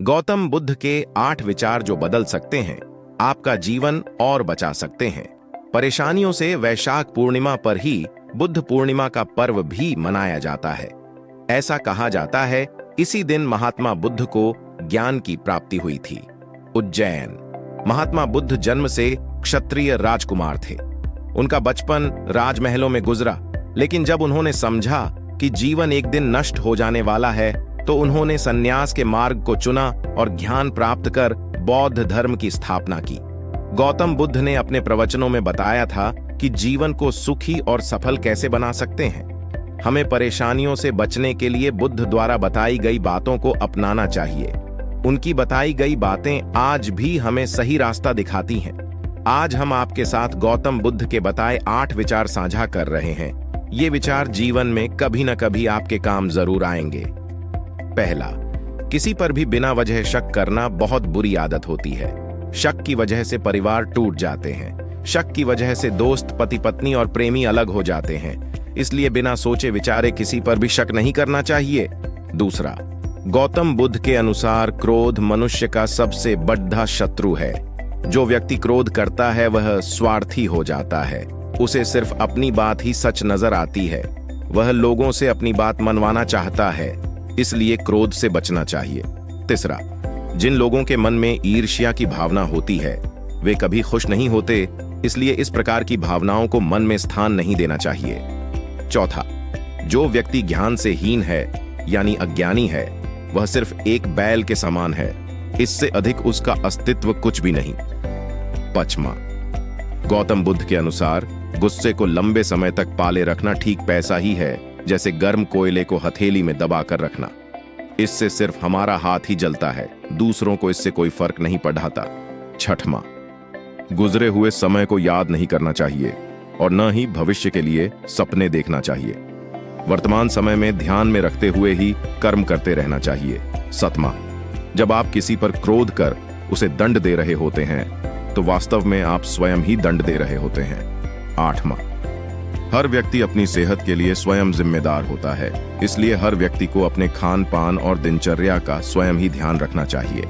गौतम बुद्ध के 8 विचार जो बदल सकते हैं, आपका जीवन और बचा सकते हैं। परेशानियों से वैशाख पूर्णिमा पर ही बुद्ध पूर्णिमा का पर्व भी मनाया जाता है। ऐसा कहा जाता है इसी दिन महात्मा बुद्ध को ज्ञान की प्राप्ति हुई थी। उज्जैन। महात्मा बुद्ध जन्म से क्षत्रिय राजकुमार थे। उनका बचपन राजमहलों में गुजरा, लेकिन जब उन्होंने समझा कि जीवन एक दिन नष्ट हो जाने वाला है, तो उन्होंने सन्यास के मार्ग को चुना और ज्ञान प्राप्त कर बौद्ध धर्म की स्थापना की। गौतम बुद्ध ने अपने प्रवचनों में बताया था कि जीवन को सुखी और सफल कैसे बना सकते हैं। हमें परेशानियों से बचने के लिए बुद्ध द्वारा बताई गई बातों को अपनाना चाहिए। उनकी बताई गई बातें आज भी हमें सही रास्ता दिखाती हैं। आज हम आपके साथ गौतम बुद्ध के बताए 8 विचार साझा कर रहे हैं। ये विचार जीवन में कभी न कभी आपके काम जरूर आएंगे। पहला, किसी पर भी बिना वजह शक करना बहुत बुरी आदत होती है। शक की वजह से परिवार टूट जाते हैं। शक की वजह से दोस्त, पति पत्नी और प्रेमी अलग हो जाते हैं। इसलिए बिना सोचे विचारे किसी पर भी शक नहीं करना चाहिए। दूसरा, गौतम बुद्ध के अनुसार क्रोध मनुष्य का सबसे बड़ा शत्रु है। जो व्यक्ति क्रोध करता है वह स्वार्थी हो जाता है। उसे सिर्फ अपनी बात ही सच नजर आती है। वह लोगों से अपनी बात मनवाना चाहता है, इसलिए क्रोध से बचना चाहिए। तीसरा, जिन लोगों के मन में ईर्ष्या की भावना होती है वे कभी खुश नहीं होते, इसलिए इस प्रकार की भावनाओं को मन में स्थान नहीं देना चाहिए। चौथा, जो व्यक्ति ज्ञान से हीन है यानी अज्ञानी है, वह सिर्फ एक बैल के समान है। इससे अधिक उसका अस्तित्व कुछ भी नहीं। पांचवां, गौतम बुद्ध के अनुसार गुस्से को लंबे समय तक पाले रखना ठीक पैसा ही है जैसे गर्म कोयले को हथेली में दबा कर रखना। इससे सिर्फ हमारा हाथ ही जलता है, दूसरों को इससे कोई फर्क नहीं पड़ता। छठवां, गुजरे हुए समय को याद नहीं करना चाहिए और न ही भविष्य के लिए सपने देखना चाहिए। वर्तमान समय में ध्यान में रखते हुए ही कर्म करते रहना चाहिए। सातवां, जब आप किसी पर क्रोध कर उसे दंड दे रहे होते हैं तो वास्तव में आप स्वयं ही दंड दे रहे होते हैं। आठवां, हर व्यक्ति अपनी सेहत के लिए स्वयं जिम्मेदार होता है, इसलिए हर व्यक्ति को अपने खान पान और दिनचर्या का स्वयं ही ध्यान रखना चाहिए।